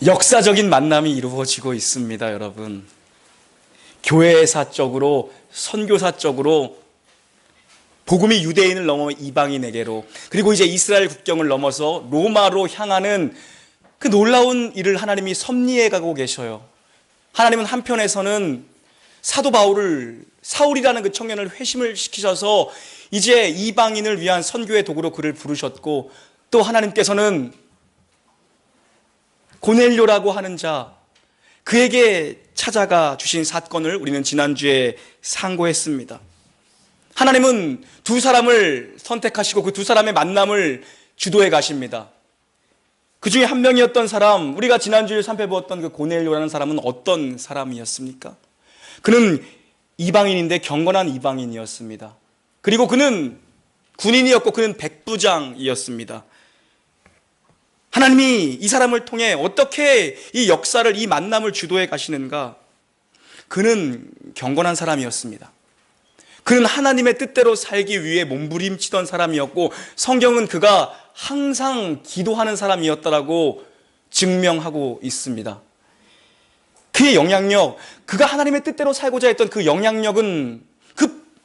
역사적인 만남이 이루어지고 있습니다, 여러분. 교회사적으로, 선교사적으로 복음이 유대인을 넘어 이방인에게로, 그리고 이제 이스라엘 국경을 넘어서 로마로 향하는 그 놀라운 일을 하나님이 섭리해 가고 계셔요. 하나님은 한편에서는 사도 바울을, 사울이라는 그 청년을 회심을 시키셔서 이제 이방인을 위한 선교의 도구로 그를 부르셨고, 또 하나님께서는 고넬료라고 하는 자, 그에게 찾아가 주신 사건을 우리는 지난주에 상고했습니다. 하나님은 두 사람을 선택하시고 그 두 사람의 만남을 주도해 가십니다. 그 중에 한 명이었던 사람, 우리가 지난주에 살펴보았던 그 고넬료라는 사람은 어떤 사람이었습니까? 그는 이방인인데 경건한 이방인이었습니다. 그리고 그는 군인이었고 그는 백부장이었습니다. 하나님이 이 사람을 통해 어떻게 이 역사를, 이 만남을 주도해 가시는가? 그는 경건한 사람이었습니다. 그는 하나님의 뜻대로 살기 위해 몸부림치던 사람이었고, 성경은 그가 항상 기도하는 사람이었다라고 증명하고 있습니다. 그의 영향력, 그가 하나님의 뜻대로 살고자 했던 그 영향력은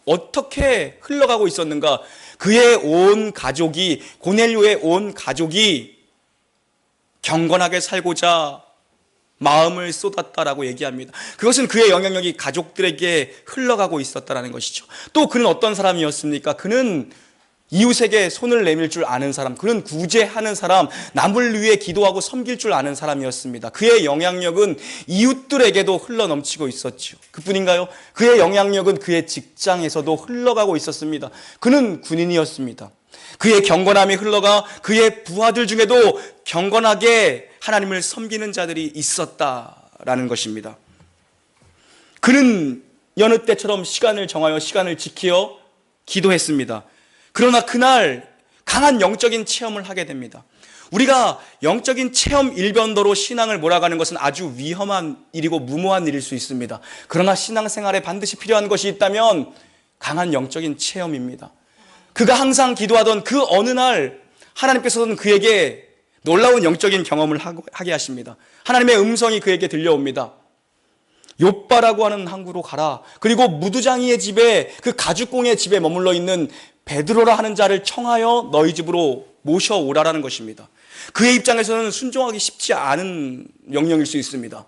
어떻게 흘러가고 있었는가? 그의 온 가족이, 고넬료의 온 가족이 경건하게 살고자 마음을 쏟았다라고 얘기합니다. 그것은 그의 영향력이 가족들에게 흘러가고 있었다라는 것이죠. 또 그는 어떤 사람이었습니까? 그는 이웃에게 손을 내밀 줄 아는 사람, 그는 구제하는 사람, 남을 위해 기도하고 섬길 줄 아는 사람이었습니다. 그의 영향력은 이웃들에게도 흘러넘치고 있었죠. 그뿐인가요? 그의 영향력은 그의 직장에서도 흘러가고 있었습니다. 그는 군인이었습니다. 그의 경건함이 흘러가 그의 부하들 중에도 경건하게 하나님을 섬기는 자들이 있었다라는 것입니다. 그는 여느 때처럼 시간을 정하여 시간을 지키어 기도했습니다. 그러나 그날 강한 영적인 체험을 하게 됩니다. 우리가 영적인 체험 일변도로 신앙을 몰아가는 것은 아주 위험한 일이고 무모한 일일 수 있습니다. 그러나 신앙생활에 반드시 필요한 것이 있다면 강한 영적인 체험입니다. 그가 항상 기도하던 그 어느 날 하나님께서는 그에게 놀라운 영적인 경험을 하게 하십니다. 하나님의 음성이 그에게 들려옵니다. 욥바라고 하는 항구로 가라. 그리고 무두장이의 집에, 그 가죽공의 집에 머물러 있는 베드로라 하는 자를 청하여 너희 집으로 모셔오라라는 것입니다. 그의 입장에서는 순종하기 쉽지 않은 명령일 수 있습니다.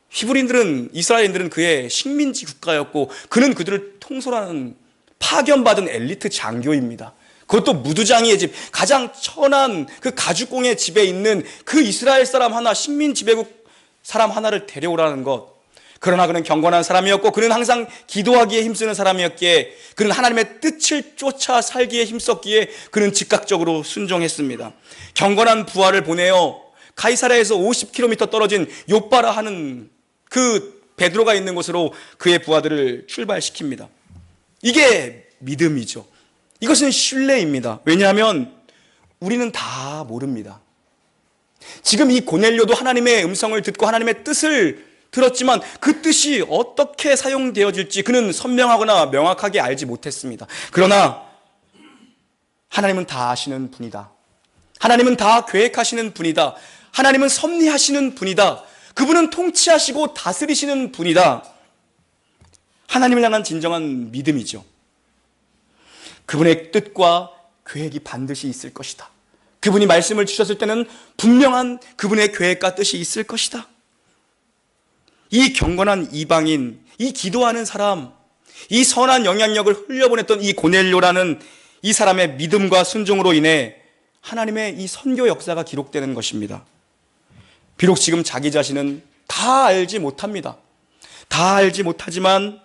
히브리인들은, 이스라엘인들은 그의 식민지 국가였고 그는 그들을 통솔하는 파견받은 엘리트 장교입니다. 그것도 무두장이의 집, 가장 천한 그 가죽공의 집에 있는 그 이스라엘 사람 하나, 식민 지배국 사람 하나를 데려오라는 것. 그러나 그는 경건한 사람이었고 그는 항상 기도하기에 힘쓰는 사람이었기에, 그는 하나님의 뜻을 쫓아 살기에 힘썼기에 그는 즉각적으로 순종했습니다. 경건한 부하를 보내어 가이사랴에서 50km 떨어진 욥바라 하는 그 베드로가 있는 곳으로 그의 부하들을 출발시킵니다. 이게 믿음이죠. 이것은 신뢰입니다. 왜냐하면 우리는 다 모릅니다. 지금 이 고넬료도 하나님의 음성을 듣고 하나님의 뜻을 들었지만 그 뜻이 어떻게 사용되어질지 그는 선명하거나 명확하게 알지 못했습니다. 그러나 하나님은 다 아시는 분이다. 하나님은 다 계획하시는 분이다. 하나님은 섭리하시는 분이다. 그분은 통치하시고 다스리시는 분이다. 하나님을 향한 진정한 믿음이죠. 그분의 뜻과 계획이 반드시 있을 것이다. 그분이 말씀을 주셨을 때는 분명한 그분의 계획과 뜻이 있을 것이다. 이 경건한 이방인, 이 기도하는 사람, 이 선한 영향력을 흘려보냈던 이 고넬료라는 이 사람의 믿음과 순종으로 인해 하나님의 이 선교 역사가 기록되는 것입니다. 비록 지금 자기 자신은 다 알지 못합니다. 다 알지 못하지만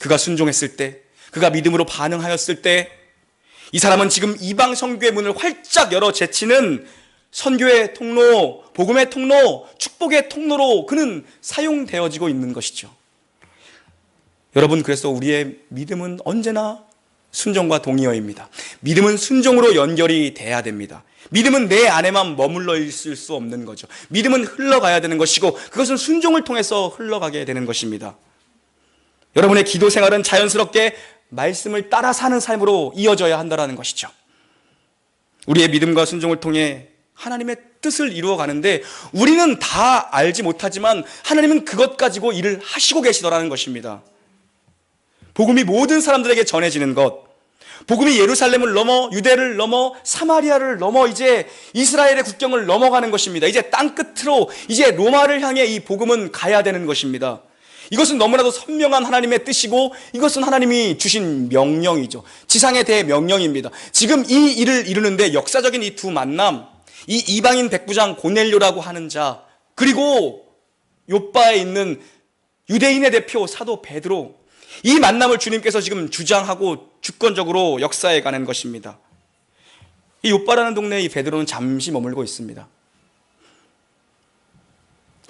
그가 순종했을 때, 그가 믿음으로 반응하였을 때 이 사람은 지금 이방 선교의 문을 활짝 열어 제치는 선교의 통로, 복음의 통로, 축복의 통로로 그는 사용되어지고 있는 것이죠. 여러분, 그래서 우리의 믿음은 언제나 순종과 동의어입니다. 믿음은 순종으로 연결이 돼야 됩니다. 믿음은 내 안에만 머물러 있을 수 없는 거죠. 믿음은 흘러가야 되는 것이고 그것은 순종을 통해서 흘러가게 되는 것입니다. 여러분의 기도 생활은 자연스럽게 말씀을 따라 사는 삶으로 이어져야 한다는 것이죠. 우리의 믿음과 순종을 통해 하나님의 뜻을 이루어가는데 우리는 다 알지 못하지만 하나님은 그것 가지고 일을 하시고 계시더라는 것입니다. 복음이 모든 사람들에게 전해지는 것, 복음이 예루살렘을 넘어 유대를 넘어 사마리아를 넘어 이제 이스라엘의 국경을 넘어가는 것입니다. 이제 땅끝으로 이제 로마를 향해 이 복음은 가야 되는 것입니다. 이것은 너무나도 선명한 하나님의 뜻이고 이것은 하나님이 주신 명령이죠. 지상의 대명령입니다. 지금 이 일을 이루는데 역사적인 이 두 만남, 이 이방인 백부장 고넬료라고 하는 자, 그리고 요바에 있는 유대인의 대표 사도 베드로, 이 만남을 주님께서 지금 주장하고 주권적으로 역사해 가는 것입니다. 이 요바라는 동네에 이 베드로는 잠시 머물고 있습니다.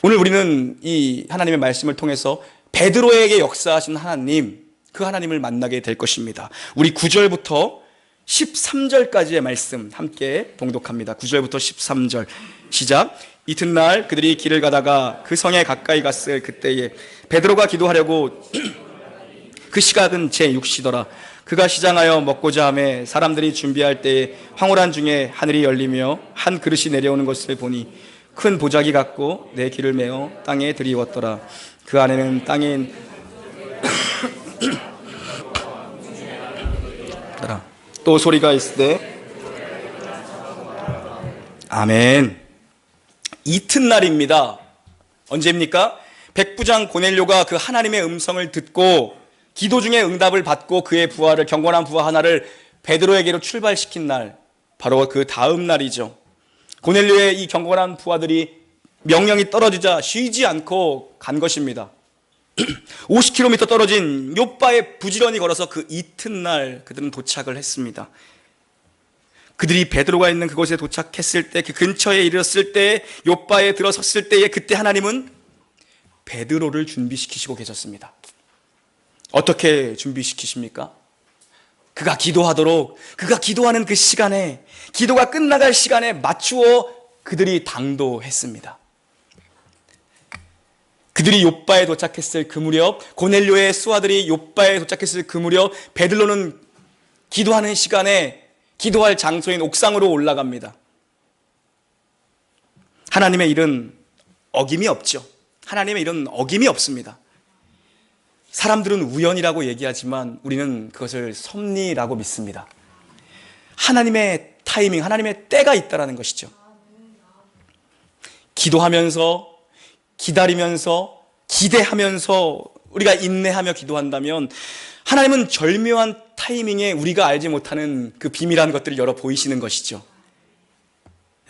오늘 우리는 이 하나님의 말씀을 통해서 베드로에게 역사하신 하나님, 그 하나님을 만나게 될 것입니다. 우리 9절부터 13절까지의 말씀 함께 봉독합니다. 9절부터 13절 시작. 이튿날 그들이 길을 가다가 그 성에 가까이 갔을 그때에 베드로가 기도하려고 그 시각은 제6시더라. 그가 시장하여 먹고자 하매 사람들이 준비할 때에 황홀한 중에 하늘이 열리며 한 그릇이 내려오는 것을 보니 큰 보자기 같고 내 귀를 메어 땅에 들이웠더라. 그 안에는 땅에 또 소리가 있으되 아멘. 이튿날입니다. 언제입니까? 백부장 고넬료가 그 하나님의 음성을 듣고 기도 중에 응답을 받고 그의 부하를, 경건한 부하 하나를 베드로에게로 출발시킨 날, 바로 그 다음 날이죠. 고넬료의 이 경건한 부하들이 명령이 떨어지자 쉬지 않고 간 것입니다. 50km 떨어진 요바에 부지런히 걸어서 그 이튿날 그들은 도착을 했습니다. 그들이 베드로가 있는 그곳에 도착했을 때, 그 근처에 이르렀을 때, 요바에 들어섰을 때에 그때 하나님은 베드로를 준비시키시고 계셨습니다. 어떻게 준비시키십니까? 그가 기도하도록, 그가 기도하는 그 시간에, 기도가 끝나갈 시간에 맞추어 그들이 당도했습니다. 그들이 요바에 도착했을 그 무렵, 고넬료의 수하들이 요바에 도착했을 그 무렵, 베드로는 기도하는 시간에 기도할 장소인 옥상으로 올라갑니다. 하나님의 일은 어김이 없죠. 하나님의 일은 어김이 없습니다. 사람들은 우연이라고 얘기하지만 우리는 그것을 섭리라고 믿습니다. 하나님의 타이밍, 하나님의 때가 있다는 것이죠. 기도하면서, 기다리면서, 기대하면서 우리가 인내하며 기도한다면 하나님은 절묘한 타이밍에 우리가 알지 못하는 그 비밀한 것들을 열어 보이시는 것이죠.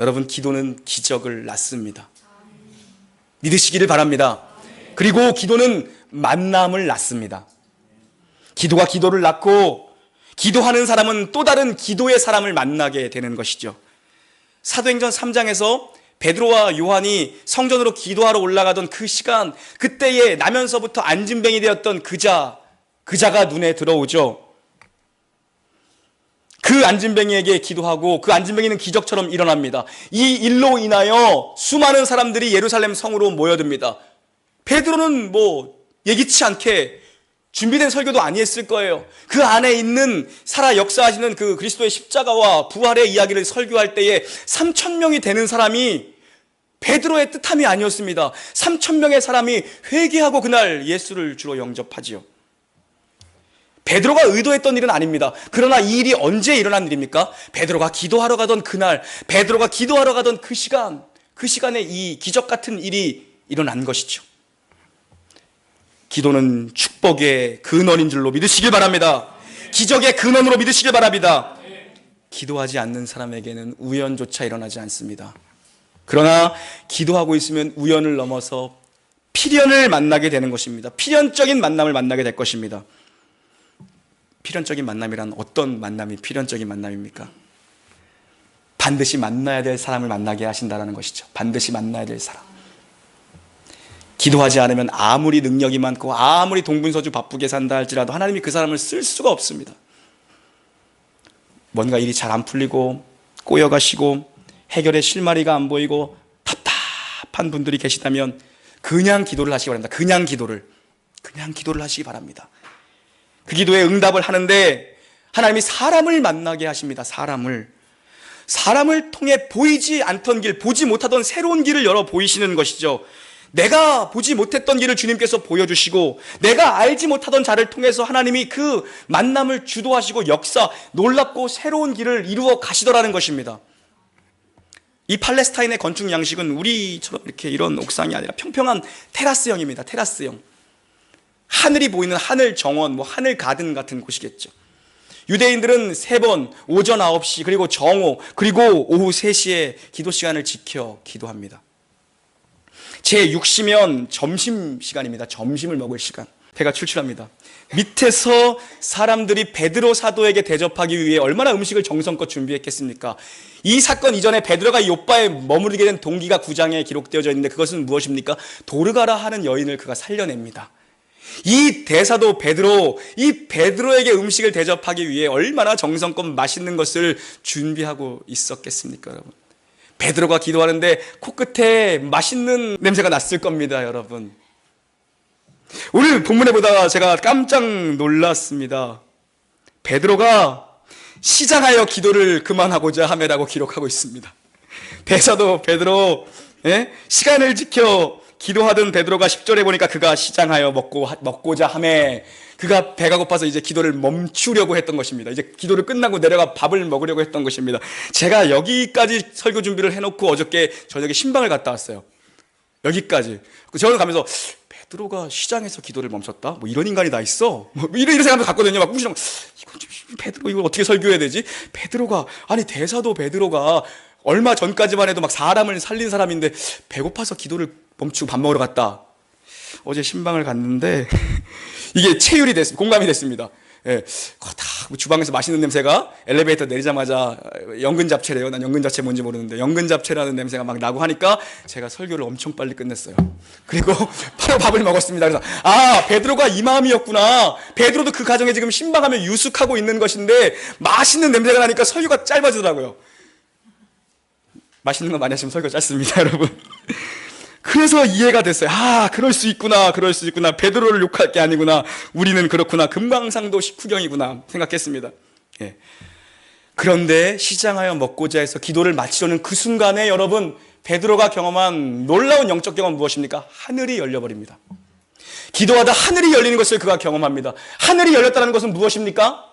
여러분, 기도는 기적을 낳습니다. 믿으시기를 바랍니다. 그리고 기도는 만남을 낳습니다. 기도가 기도를 낳고 기도하는 사람은 또 다른 기도의 사람을 만나게 되는 것이죠. 사도행전 3장에서 베드로와 요한이 성전으로 기도하러 올라가던 그 시간, 그때에 나면서부터 안진뱅이 되었던 그자가 눈에 들어오죠. 그 안진뱅이에게 기도하고 그 안진뱅이는 기적처럼 일어납니다. 이 일로 인하여 수많은 사람들이 예루살렘 성으로 모여듭니다. 베드로는 예기치 않게 준비된 설교도 아니었을 거예요. 그 안에 있는 살아 역사하시는 그 그리스도의 십자가와 부활의 이야기를 설교할 때에 3,000명이 되는 사람이 베드로의 뜻함이 아니었습니다. 3,000명의 사람이 회개하고 그날 예수를 주로 영접하지요. 베드로가 의도했던 일은 아닙니다. 그러나 이 일이 언제 일어난 일입니까? 베드로가 기도하러 가던 그날, 베드로가 기도하러 가던 그 시간에 이 기적 같은 일이 일어난 것이죠. 기도는 축복의 근원인 줄로 믿으시길 바랍니다. 기적의 근원으로 믿으시길 바랍니다. 기도하지 않는 사람에게는 우연조차 일어나지 않습니다. 그러나 기도하고 있으면 우연을 넘어서 필연을 만나게 되는 것입니다. 필연적인 만남을 만나게 될 것입니다. 필연적인 만남이란 어떤 만남이 필연적인 만남입니까? 반드시 만나야 될 사람을 만나게 하신다는 것이죠. 반드시 만나야 될 사람. 기도하지 않으면 아무리 능력이 많고 아무리 동분서주 바쁘게 산다 할지라도 하나님이 그 사람을 쓸 수가 없습니다. 뭔가 일이 잘 안 풀리고 꼬여가시고 해결의 실마리가 안 보이고 답답한 분들이 계시다면 그냥 기도를 하시기 바랍니다. 그냥 기도를 하시기 바랍니다. 그 기도에 응답을 하는데 하나님이 사람을 만나게 하십니다. 사람을 통해 보이지 않던 길, 보지 못하던 새로운 길을 열어 보이시는 것이죠. 내가 보지 못했던 길을 주님께서 보여주시고, 내가 알지 못하던 자를 통해서 하나님이 그 만남을 주도하시고 역사, 놀랍고 새로운 길을 이루어 가시더라는 것입니다. 이 팔레스타인의 건축 양식은 우리처럼 이렇게 이런 옥상이 아니라 평평한 테라스형입니다. 테라스형. 하늘이 보이는 하늘 정원, 하늘 가든 같은 곳이겠죠. 유대인들은 3번, 오전 9시, 그리고 정오, 그리고 오후 3시에 기도 시간을 지켜 기도합니다. 제6시면 점심시간입니다. 점심을 먹을 시간. 배가 출출합니다. 밑에서 사람들이 베드로 사도에게 대접하기 위해 얼마나 음식을 정성껏 준비했겠습니까? 이 사건 이전에 베드로가 요빠에 머무르게 된 동기가 9장에 기록되어져 있는데, 그것은 무엇입니까? 도르가라 하는 여인을 그가 살려냅니다. 이 대사도 베드로, 이 베드로에게 음식을 대접하기 위해 얼마나 정성껏 맛있는 것을 준비하고 있었겠습니까, 여러분? 베드로가 기도하는데 코끝에 맛있는 냄새가 났을 겁니다, 여러분. 오늘 본문에 보다가 제가 깜짝 놀랐습니다. 베드로가 시장하여 기도를 그만하고자 하매라고 기록하고 있습니다. 대사도 베드로, 시간을 지켜 기도하던 베드로가 10절에 보니까 그가 시장하여 먹고자 하매, 그가 배가 고파서 이제 기도를 멈추려고 했던 것입니다. 이제 기도를 끝나고 내려가 밥을 먹으려고 했던 것입니다. 제가 여기까지 설교 준비를 해놓고 어저께 저녁에 신방을 갔다 왔어요. 여기까지. 저는 가면서 베드로가 시장에서 기도를 멈췄다? 이런 인간이 다 있어? 이런 생각을 갔거든요. 막 무시하고, 베드로 이걸 어떻게 설교해야 되지? 베드로가, 아니 대사도 베드로가 얼마 전까지만 해도 막 사람을 살린 사람인데 배고파서 기도를 멈추고 밥 먹으러 갔다. 어제 신방을 갔는데 이게 체휼이 됐습니다. 공감이 됐습니다. 예, 주방에서 맛있는 냄새가 엘리베이터 내리자마자 연근 잡채래요. 난 연근 잡채 뭔지 모르는데 연근 잡채라는 냄새가 막 나고 하니까 제가 설교를 엄청 빨리 끝냈어요. 그리고 바로 밥을 먹었습니다. 그래서 베드로가 이 마음이었구나. 베드로도 그 가정에 지금 신방하며 유숙하고 있는 것인데 맛있는 냄새가 나니까 설교가 짧아지더라고요. 맛있는 거 많이 하시면 설교 짧습니다, 여러분. 그래서 이해가 됐어요. 그럴 수 있구나. 베드로를 욕할 게 아니구나. 우리는 그렇구나. 금강산도 식후경이구나 생각했습니다. 예. 그런데 시장하여 먹고자 해서 기도를 마치려는 그 순간에 여러분, 베드로가 경험한 놀라운 영적 경험은 무엇입니까? 하늘이 열려버립니다. 기도하다 하늘이 열리는 것을 그가 경험합니다. 하늘이 열렸다는 것은 무엇입니까?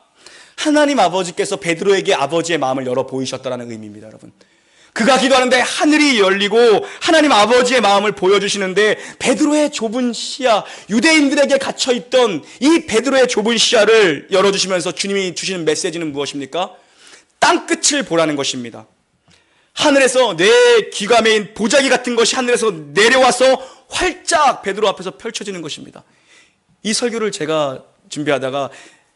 하나님 아버지께서 베드로에게 아버지의 마음을 열어 보이셨다는 의미입니다, 여러분. 그가 기도하는데 하늘이 열리고 하나님 아버지의 마음을 보여주시는데, 베드로의 좁은 시야, 유대인들에게 갇혀있던 이 베드로의 좁은 시야를 열어주시면서 주님이 주시는 메시지는 무엇입니까? 땅끝을 보라는 것입니다. 하늘에서 내 귀가 메인 보자기 같은 것이 하늘에서 내려와서 활짝 베드로 앞에서 펼쳐지는 것입니다. 이 설교를 제가 준비하다가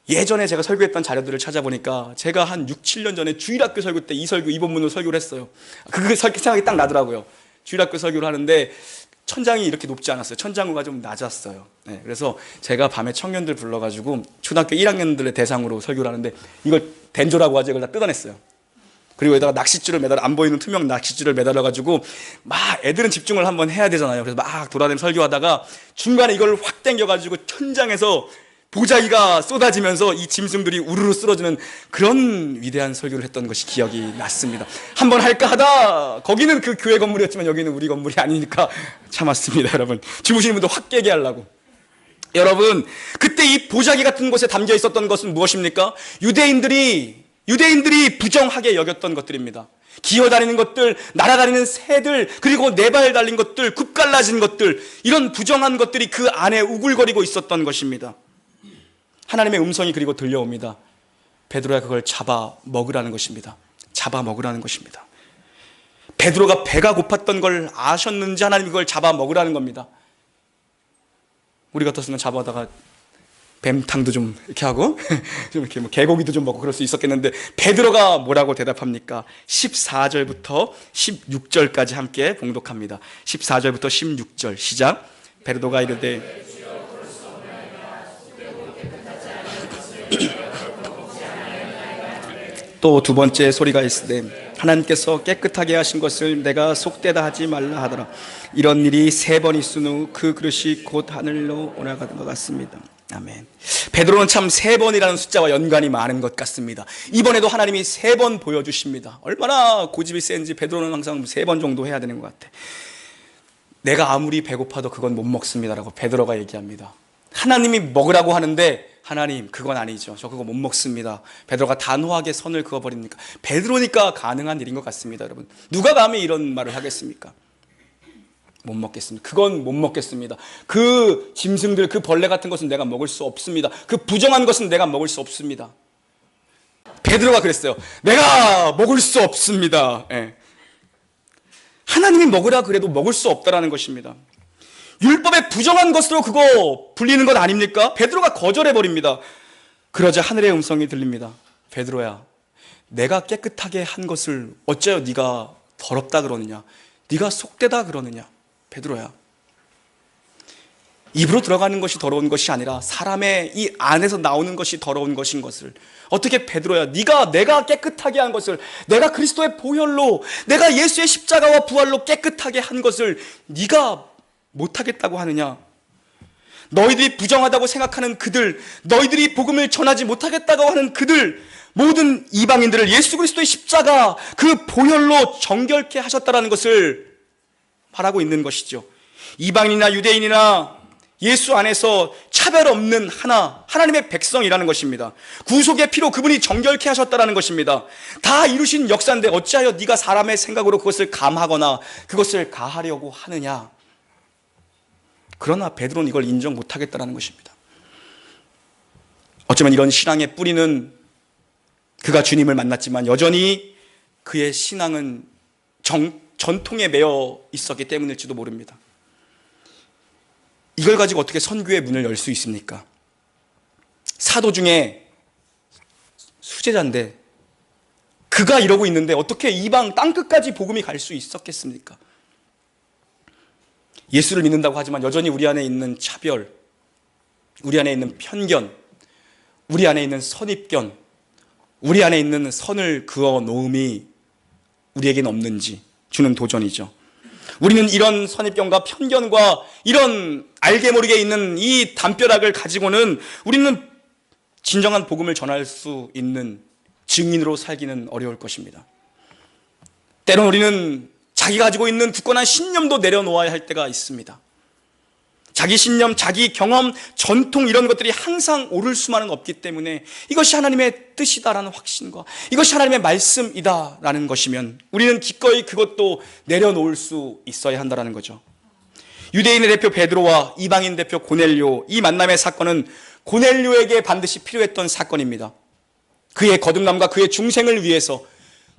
예전에 제가 설교했던 자료들을 찾아보니까 제가 한 6, 7년 전에 주일학교 설교 때 이 설교, 이 본문을 설교를 했어요. 그 생각이 딱 나더라고요. 주일학교 설교를 하는데 천장이 이렇게 높지 않았어요. 천장구가 좀 낮았어요. 네, 그래서 제가 밤에 청년들 불러가지고 초등학교 1학년들의 대상으로 설교를 하는데 이걸 덴조라고 하죠. 이걸 다 뜯어냈어요. 그리고 여기다가 낚싯줄을 매달아, 안 보이는 투명 낚싯줄을 매달아가지고 막 애들은 집중을 한번 해야 되잖아요. 그래서 막 돌아다니며 설교하다가 중간에 이걸 확 당겨가지고 천장에서 보자기가 쏟아지면서 이 짐승들이 우르르 쓰러지는 그런 위대한 설교를 했던 것이 기억이 났습니다. 한번 할까 하다 거기는 그 교회 건물이었지만 여기는 우리 건물이 아니니까 참았습니다. 여러분, 주무시는 분도 확 깨게 하려고. 여러분, 그때 이 보자기 같은 곳에 담겨 있었던 것은 무엇입니까? 유대인들이 부정하게 여겼던 것들입니다. 기어다니는 것들, 날아다니는 새들, 그리고 네 발 달린 것들, 굽갈라진 것들, 이런 부정한 것들이 그 안에 우글거리고 있었던 것입니다. 하나님의 음성이 그리고 들려옵니다. 베드로가 그걸 잡아 먹으라는 것입니다. 잡아 먹으라는 것입니다. 베드로가 배가 고팠던 걸 아셨는지 하나님이 그걸 잡아 먹으라는 겁니다. 우리 같았으면 잡아다가 뱀탕도 좀 이렇게 하고 좀 이렇게 개고기도 좀 먹고 그럴 수 있었겠는데, 베드로가 뭐라고 대답합니까? 14절부터 16절까지 함께 봉독합니다. 14절부터 16절 시작. 베드로가 이르되 또 두 번째 소리가 있으되 하나님께서 깨끗하게 하신 것을 내가 속되다 하지 말라 하더라. 이런 일이 3번 있은 후 그 그릇이 곧 하늘로 올라가는 것 같습니다. 아멘. 베드로는 참 3번이라는 숫자와 연관이 많은 것 같습니다. 이번에도 하나님이 3번 보여주십니다. 얼마나 고집이 센지 베드로는 항상 3번 정도 해야 되는 것 같아. 내가 아무리 배고파도 그건 못 먹습니다라고 베드로가 얘기합니다. 하나님이 먹으라고 하는데 하나님 그건 아니죠. 저 그거 못 먹습니다. 베드로가 단호하게 선을 그어버립니까? 베드로니까 가능한 일인 것 같습니다. 여러분, 누가 감히 이런 말을 하겠습니까? 못 먹겠습니다. 그건 못 먹겠습니다. 그 짐승들, 그 벌레 같은 것은 내가 먹을 수 없습니다. 그 부정한 것은 내가 먹을 수 없습니다. 베드로가 그랬어요. 내가 먹을 수 없습니다. 예. 하나님이 먹으라 그래도 먹을 수 없다라는 것입니다. 율법의 부정한 것으로 그거 불리는 것 아닙니까? 베드로가 거절해버립니다. 그러자 하늘의 음성이 들립니다. 베드로야, 내가 깨끗하게 한 것을 어째요 네가 더럽다 그러느냐? 네가 속되다 그러느냐? 베드로야, 입으로 들어가는 것이 더러운 것이 아니라 사람의 이 안에서 나오는 것이 더러운 것인 것을 어떻게 베드로야, 내가 깨끗하게 한 것을, 내가 그리스도의 보혈로, 내가 예수의 십자가와 부활로 깨끗하게 한 것을 네가 못하겠다고 하느냐? 너희들이 부정하다고 생각하는 그들, 너희들이 복음을 전하지 못하겠다고 하는 그들, 모든 이방인들을 예수 그리스도의 십자가 그 보혈로 정결케 하셨다라는 것을 말하고 있는 것이죠. 이방인이나 유대인이나 예수 안에서 차별 없는 하나님의 백성이라는 것입니다. 구속의 피로 그분이 정결케 하셨다라는 것입니다. 다 이루신 역사인데 어찌하여 네가 사람의 생각으로 그것을 감하거나 그것을 가하려고 하느냐? 그러나 베드로는 이걸 인정 못하겠다라는 것입니다. 어쩌면 이런 신앙의 뿌리는 그가 주님을 만났지만 여전히 그의 신앙은 전통에 매여 있었기 때문일지도 모릅니다. 이걸 가지고 어떻게 선교의 문을 열 수 있습니까? 사도 중에 수제자인데 그가 이러고 있는데 어떻게 이방 땅끝까지 복음이 갈 수 있었겠습니까? 예수를 믿는다고 하지만 여전히 우리 안에 있는 차별, 우리 안에 있는 편견, 우리 안에 있는 선입견, 우리 안에 있는 선을 그어 놓음이 우리에겐 없는지 주는 도전이죠. 우리는 이런 선입견과 편견과 이런 알게 모르게 있는 이 담벼락을 가지고는 우리는 진정한 복음을 전할 수 있는 증인으로 살기는 어려울 것입니다. 때론 우리는 자기가 가지고 있는 굳건한 신념도 내려놓아야 할 때가 있습니다. 자기 신념, 자기 경험, 전통 이런 것들이 항상 옳을 수만은 없기 때문에 이것이 하나님의 뜻이다라는 확신과 이것이 하나님의 말씀이다라는 것이면 우리는 기꺼이 그것도 내려놓을 수 있어야 한다는 거죠. 유대인의 대표 베드로와 이방인 대표 고넬료, 이 만남의 사건은 고넬료에게 반드시 필요했던 사건입니다. 그의 거듭남과 그의 중생을 위해서,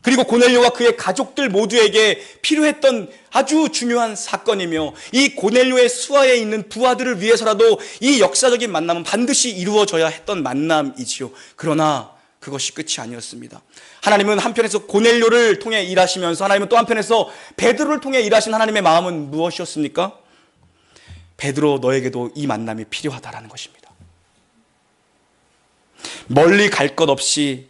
그리고 고넬료와 그의 가족들 모두에게 필요했던 아주 중요한 사건이며 이 고넬료의 수하에 있는 부하들을 위해서라도 이 역사적인 만남은 반드시 이루어져야 했던 만남이지요. 그러나 그것이 끝이 아니었습니다. 하나님은 한편에서 고넬료를 통해 일하시면서 하나님은 또 한편에서 베드로를 통해 일하신 하나님의 마음은 무엇이었습니까? 베드로, 너에게도 이 만남이 필요하다라는 것입니다. 멀리 갈 것 없이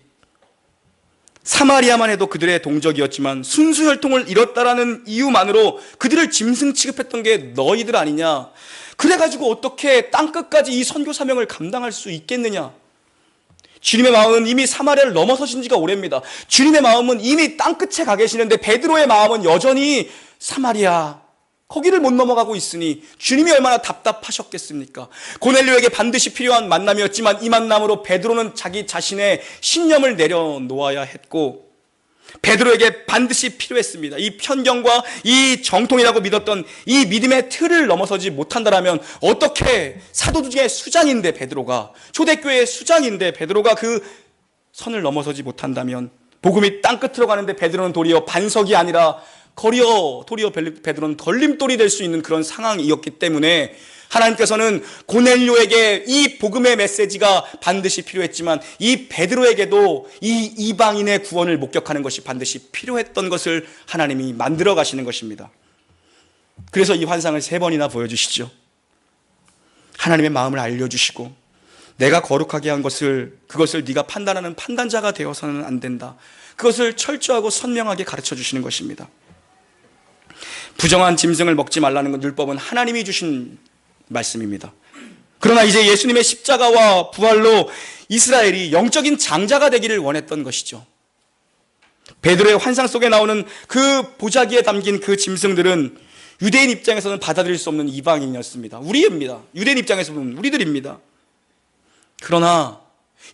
사마리아만 해도 그들의 동족이었지만 순수 혈통을 잃었다라는 이유만으로 그들을 짐승 취급했던 게 너희들 아니냐? 그래가지고 어떻게 땅끝까지 이 선교 사명을 감당할 수 있겠느냐? 주님의 마음은 이미 사마리아를 넘어서신 지가 오래입니다. 주님의 마음은 이미 땅끝에 가 계시는데 베드로의 마음은 여전히 사마리아, 거기를 못 넘어가고 있으니 주님이 얼마나 답답하셨겠습니까? 고넬료에게 반드시 필요한 만남이었지만 이 만남으로 베드로는 자기 자신의 신념을 내려놓아야 했고 베드로에게 반드시 필요했습니다. 이 편견과 이 정통이라고 믿었던 이 믿음의 틀을 넘어서지 못한다면 어떻게 사도 중에 수장인데 베드로가, 초대교회의 수장인데 베드로가 그 선을 넘어서지 못한다면 복음이 땅끝으로 가는데 베드로는 도리어 반석이 아니라 도리어 베드로는 걸림돌이 될 수 있는 그런 상황이었기 때문에 하나님께서는 고넬료에게 이 복음의 메시지가 반드시 필요했지만 이 베드로에게도 이 이방인의 구원을 목격하는 것이 반드시 필요했던 것을 하나님이 만들어 가시는 것입니다. 그래서 이 환상을 3번이나 보여주시죠. 하나님의 마음을 알려주시고 내가 거룩하게 한 그것을 네가 판단하는 판단자가 되어서는 안 된다. 그것을 철저하고 선명하게 가르쳐 주시는 것입니다. 부정한 짐승을 먹지 말라는 건 율법은 하나님이 주신 말씀입니다. 그러나 이제 예수님의 십자가와 부활로 이스라엘이 영적인 장자가 되기를 원했던 것이죠. 베드로의 환상 속에 나오는 그 보자기에 담긴 그 짐승들은 유대인 입장에서는 받아들일 수 없는 이방인이었습니다. 우리입니다. 유대인 입장에서는 우리들입니다. 그러나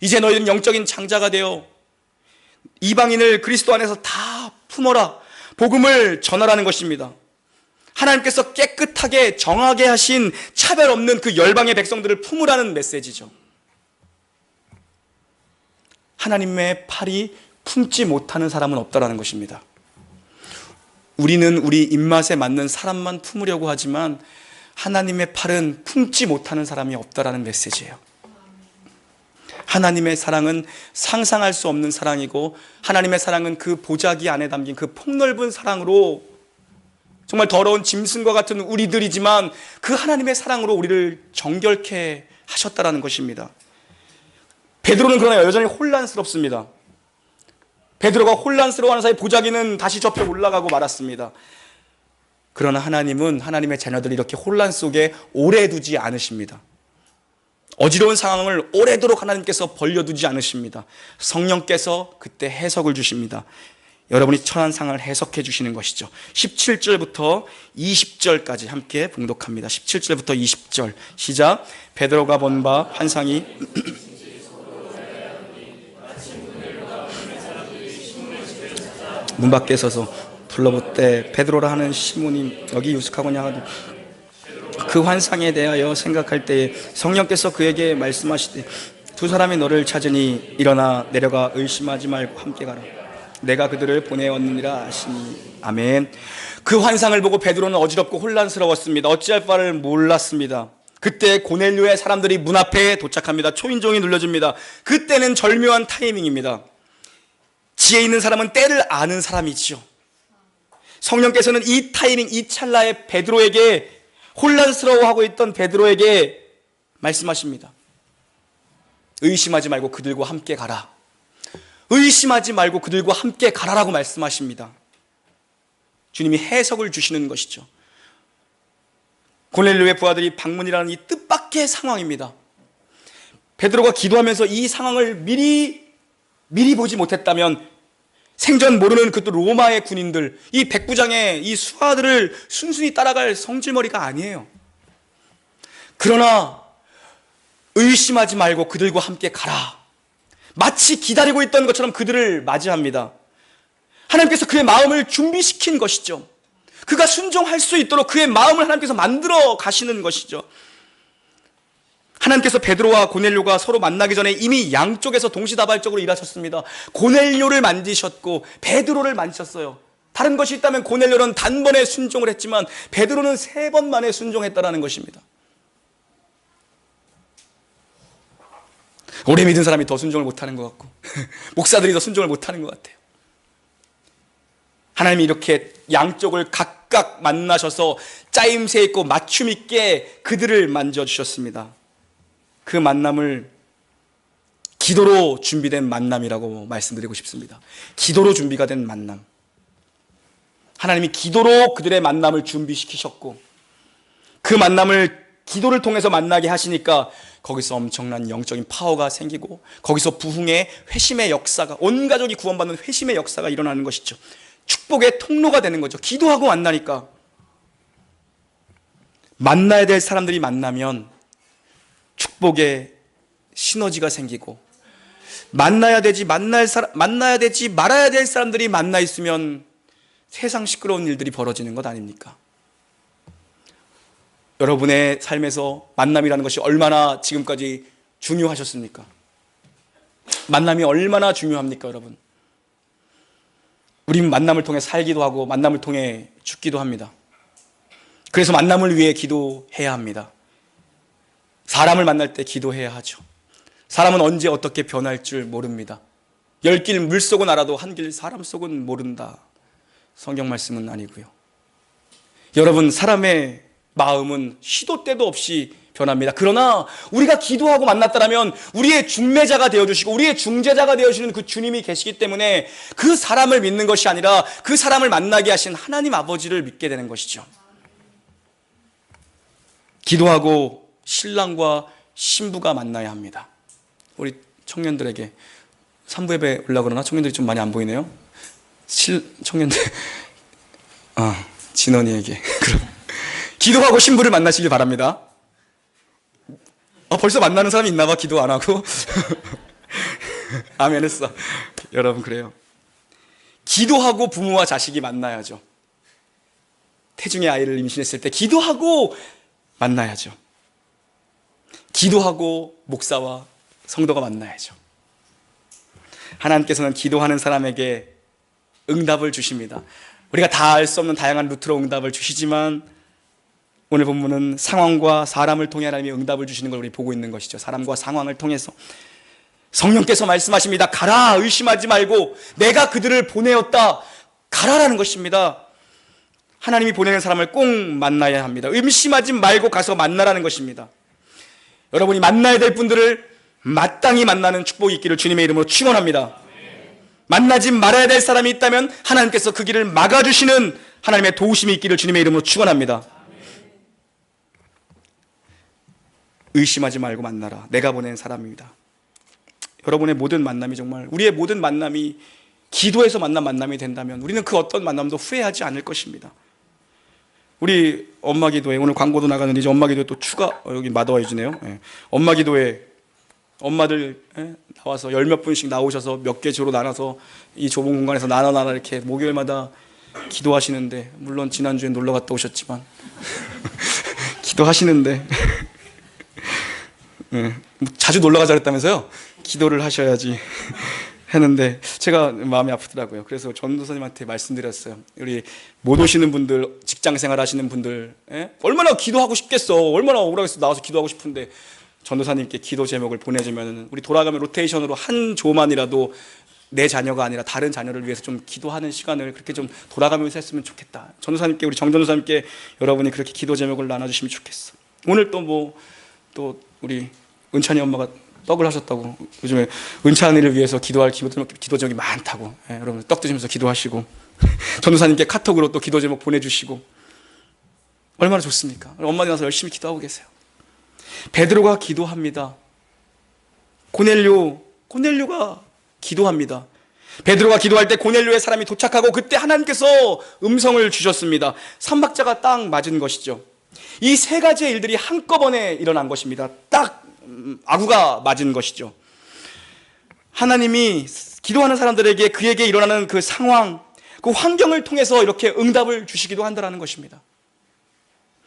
이제 너희는 영적인 장자가 되어 이방인을 그리스도 안에서 다 품어라, 복음을 전하라는 것입니다. 하나님께서 깨끗하게 정하게 하신 차별 없는 그 열방의 백성들을 품으라는 메시지죠. 하나님의 팔이 품지 못하는 사람은 없다라는 것입니다. 우리는 우리 입맛에 맞는 사람만 품으려고 하지만 하나님의 팔은 품지 못하는 사람이 없다라는 메시지예요. 하나님의 사랑은 상상할 수 없는 사랑이고, 하나님의 사랑은 그 보자기 안에 담긴 그 폭넓은 사랑으로, 정말 더러운 짐승과 같은 우리들이지만 그 하나님의 사랑으로 우리를 정결케 하셨다라는 것입니다. 베드로는 그러나 여전히 혼란스럽습니다. 베드로가 혼란스러워하는 사이 보자기는 다시 접혀 올라가고 말았습니다. 그러나 하나님은 하나님의 자녀들을 이렇게 혼란 속에 오래 두지 않으십니다. 어지러운 상황을 오래도록 하나님께서 벌려두지 않으십니다. 성령께서 그때 해석을 주십니다. 여러분이 처한 상황을 해석해 주시는 것이죠. 17절부터 20절까지 함께 봉독합니다. 17절부터 20절 시작. 베드로가 본 바 환상이 문 밖에 서서 불러보되 베드로라 하는 시몬이 여기 유숙하고냐 하되, 그 환상에 대하여 생각할 때에 성령께서 그에게 말씀하시되 두 사람이 너를 찾으니 일어나 내려가 의심하지 말고 함께 가라. 내가 그들을 보내었느니라 하시니. 아멘. 그 환상을 보고 베드로는 어지럽고 혼란스러웠습니다. 어찌할 바를 몰랐습니다. 그때 고넬료의 사람들이 문 앞에 도착합니다. 초인종이 눌러집니다. 그때는 절묘한 타이밍입니다. 지혜 있는 사람은 때를 아는 사람이지요. 성령께서는 이 타이밍, 이 찰나에 베드로에게, 혼란스러워하고 있던 베드로에게 말씀하십니다. 의심하지 말고 그들과 함께 가라. 의심하지 말고 그들과 함께 가라라고 말씀하십니다. 주님이 해석을 주시는 것이죠. 고넬료의 부하들이 방문이라는 이 뜻밖의 상황입니다. 베드로가 기도하면서 이 상황을 미리 보지 못했다면 생전 모르는 그것도 로마의 군인들, 이 백부장의 이 수하들을 순순히 따라갈 성질머리가 아니에요. 그러나 의심하지 말고 그들과 함께 가라. 마치 기다리고 있던 것처럼 그들을 맞이합니다. 하나님께서 그의 마음을 준비시킨 것이죠. 그가 순종할 수 있도록 그의 마음을 하나님께서 만들어 가시는 것이죠. 하나님께서 베드로와 고넬료가 서로 만나기 전에 이미 양쪽에서 동시다발적으로 일하셨습니다. 고넬료를 만지셨고 베드로를 만지셨어요. 다른 것이 있다면 고넬료는 단번에 순종을 했지만 베드로는 3번 만에 순종했다는 것입니다. 오래 믿은 사람이 더 순종을 못하는 것 같고 목사들이 더 순종을 못하는 것 같아요. 하나님이 이렇게 양쪽을 각각 만나셔서 짜임새 있고 맞춤 있게 그들을 만져주셨습니다. 그 만남을 기도로 준비된 만남이라고 말씀드리고 싶습니다. 기도로 준비가 된 만남. 하나님이 기도로 그들의 만남을 준비시키셨고 그 만남을 기도를 통해서 만나게 하시니까 거기서 엄청난 영적인 파워가 생기고 거기서 부흥의 회심의 역사가, 온 가족이 구원받는 회심의 역사가 일어나는 것이죠. 축복의 통로가 되는 거죠. 기도하고 만나니까. 만나야 될 사람들이 만나면 축복의 시너지가 생기고, 만나야 되지 말아야 될 사람들이 만나 있으면 세상 시끄러운 일들이 벌어지는 것 아닙니까? 여러분의 삶에서 만남이라는 것이 얼마나 지금까지 중요하셨습니까? 만남이 얼마나 중요합니까, 여러분? 우리는 만남을 통해 살기도 하고 만남을 통해 죽기도 합니다. 그래서 만남을 위해 기도해야 합니다. 사람을 만날 때 기도해야 하죠. 사람은 언제 어떻게 변할 줄 모릅니다. 10길 물속은 알아도 한 길 사람 속은 모른다. 성경 말씀은 아니고요. 여러분, 사람의 마음은 시도 때도 없이 변합니다. 그러나 우리가 기도하고 만났다면 우리의 중매자가 되어주시고 우리의 중재자가 되어주시는 그 주님이 계시기 때문에 그 사람을 믿는 것이 아니라 그 사람을 만나게 하신 하나님 아버지를 믿게 되는 것이죠. 기도하고 신랑과 신부가 만나야 합니다. 우리 청년들에게 3부 예배 올라 그러나 청년들이 좀 많이 안 보이네요. 청년들 진원이에게 그럼 기도하고 신부를 만나시길 바랍니다. 벌써 만나는 사람이 있나 봐. 기도 안 하고. 아멘 했어. 여러분 그래요. 기도하고 부모와 자식이 만나야죠. 태중의 아이를 임신했을 때 기도하고 만나야죠. 기도하고 목사와 성도가 만나야죠. 하나님께서는 기도하는 사람에게 응답을 주십니다. 우리가 다 알 수 없는 다양한 루트로 응답을 주시지만 오늘 본문은 상황과 사람을 통해 하나님이 응답을 주시는 걸 우리 보고 있는 것이죠. 사람과 상황을 통해서 성령께서 말씀하십니다. 가라, 의심하지 말고 내가 그들을 보내었다. 가라라는 것입니다. 하나님이 보내는 사람을 꼭 만나야 합니다. 의심하지 말고 가서 만나라는 것입니다. 여러분이 만나야 될 분들을 마땅히 만나는 축복이 있기를 주님의 이름으로 축원합니다. 만나지 말아야 될 사람이 있다면 하나님께서 그 길을 막아주시는 하나님의 도우심이 있기를 주님의 이름으로 축원합니다. 의심하지 말고 만나라. 내가 보낸 사람입니다. 여러분의 모든 만남이 정말 우리의 모든 만남이 기도에서 만난 만남이 된다면 우리는 그 어떤 만남도 후회하지 않을 것입니다. 우리 엄마 기도회 오늘 광고도 나가는데 이제 엄마 기도회 또 추가 여기 마더와이즈네요. 엄마 기도회 엄마들 나와서 열 몇 분씩 나오셔서 몇 개 조로 나눠서 이 좁은 공간에서 나눠 이렇게 목요일마다 기도하시는데 물론 지난주에 놀러 갔다 오셨지만 기도하시는데 자주 놀러 가자 그랬다면서요? 기도를 하셔야지 했는데 제가 마음이 아프더라고요. 그래서 전도사님한테 말씀드렸어요. 우리 못 오시는 분들, 직장생활 하시는 분들 얼마나 기도하고 싶겠어. 얼마나 오라겠어. 나와서 기도하고 싶은데 전도사님께 기도 제목을 보내주면 우리 돌아가면 로테이션으로 한 조만이라도 내 자녀가 아니라 다른 자녀를 위해서 좀 기도하는 시간을 그렇게 좀 돌아가면서 했으면 좋겠다. 전도사님께 우리 정전도사님께 여러분이 그렇게 기도 제목을 나눠주시면 좋겠어. 오늘 또 우리 은찬이 엄마가 떡을 하셨다고. 요즘에 은찬이를 위해서 기도할 기도 제목이 많다고. 여러분 떡 드시면서 기도하시고 전도사님께 카톡으로 또 기도 제목 보내주시고 얼마나 좋습니까? 엄마들 와서 열심히 기도하고 계세요. 베드로가 기도합니다. 고넬료가 기도합니다. 베드로가 기도할 때 고넬료의 사람이 도착하고 그때 하나님께서 음성을 주셨습니다. 삼박자가 딱 맞은 것이죠. 이 세 가지의 일들이 한꺼번에 일어난 것입니다. 딱 아구가 맞은 것이죠. 하나님이 기도하는 사람들에게 그에게 일어나는 그 상황, 그 환경을 통해서 이렇게 응답을 주시기도 한다는 것입니다.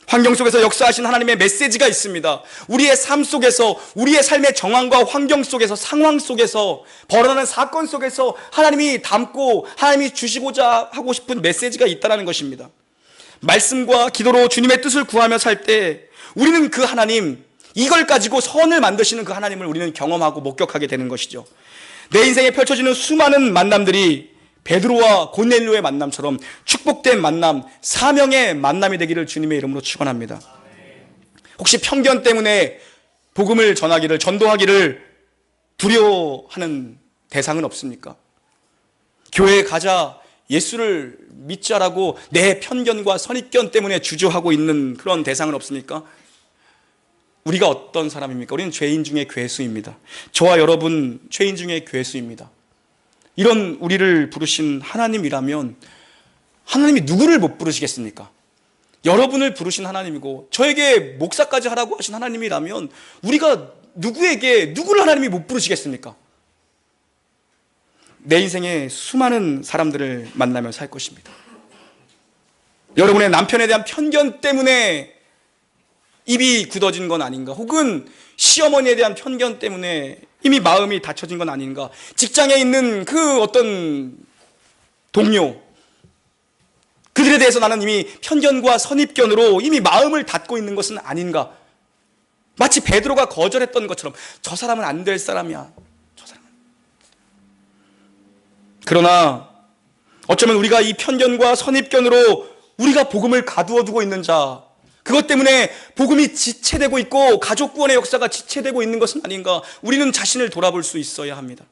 환경 속에서 역사하신 하나님의 메시지가 있습니다. 우리의 삶 속에서, 우리의 삶의 정황과 환경 속에서, 상황 속에서, 벌어나는 사건 속에서 하나님이 담고 하나님이 주시고자 하고 싶은 메시지가 있다는 것입니다. 말씀과 기도로 주님의 뜻을 구하며 살 때 우리는 그 하나님, 이걸 가지고 선을 만드시는 그 하나님을 우리는 경험하고 목격하게 되는 것이죠. 내 인생에 펼쳐지는 수많은 만남들이 베드로와 고넬료의 만남처럼 축복된 만남, 사명의 만남이 되기를 주님의 이름으로 축원합니다. 혹시 편견 때문에 복음을 전하기를, 전도하기를 두려워하는 대상은 없습니까? 교회에 가자, 예수를 믿자라고 내 편견과 선입견 때문에 주저하고 있는 그런 대상은 없습니까? 우리가 어떤 사람입니까? 우리는 죄인 중에 괴수입니다. 저와 여러분 죄인 중에 괴수입니다. 이런 우리를 부르신 하나님이라면 하나님이 누구를 못 부르시겠습니까? 여러분을 부르신 하나님이고 저에게 목사까지 하라고 하신 하나님이라면 우리가 누구를 하나님이 못 부르시겠습니까? 내 인생에 수많은 사람들을 만나며 살 것입니다. 여러분의 남편에 대한 편견 때문에 입이 굳어진 건 아닌가? 혹은 시어머니에 대한 편견 때문에 이미 마음이 닫혀진 건 아닌가? 직장에 있는 그 어떤 동료, 그들에 대해서 나는 이미 편견과 선입견으로 이미 마음을 닫고 있는 것은 아닌가? 마치 베드로가 거절했던 것처럼 저 사람은 안 될 사람이야. 저 사람은. 그러나 어쩌면 우리가 이 편견과 선입견으로 우리가 복음을 가두어 두고 있는 자, 그것 때문에 복음이 지체되고 있고 가족 구원의 역사가 지체되고 있는 것은 아닌가? 우리는 자신을 돌아볼 수 있어야 합니다.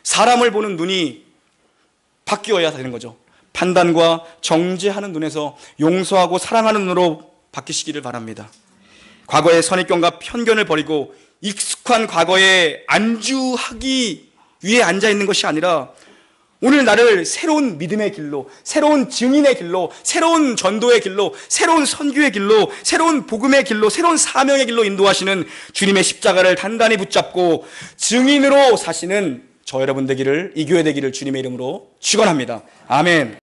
사람을 보는 눈이 바뀌어야 되는 거죠. 판단과 정죄하는 눈에서 용서하고 사랑하는 눈으로 바뀌시기를 바랍니다. 과거의 선입견과 편견을 버리고 익숙한 과거에 안주하기 위해 앉아 있는 것이 아니라 오늘 나를 새로운 믿음의 길로, 새로운 증인의 길로, 새로운 전도의 길로, 새로운 선교의 길로, 새로운 복음의 길로, 새로운 사명의 길로 인도하시는 주님의 십자가를 단단히 붙잡고 증인으로 사시는 저 여러분 되기를, 이 교회 되기를 주님의 이름으로 축원합니다. 아멘.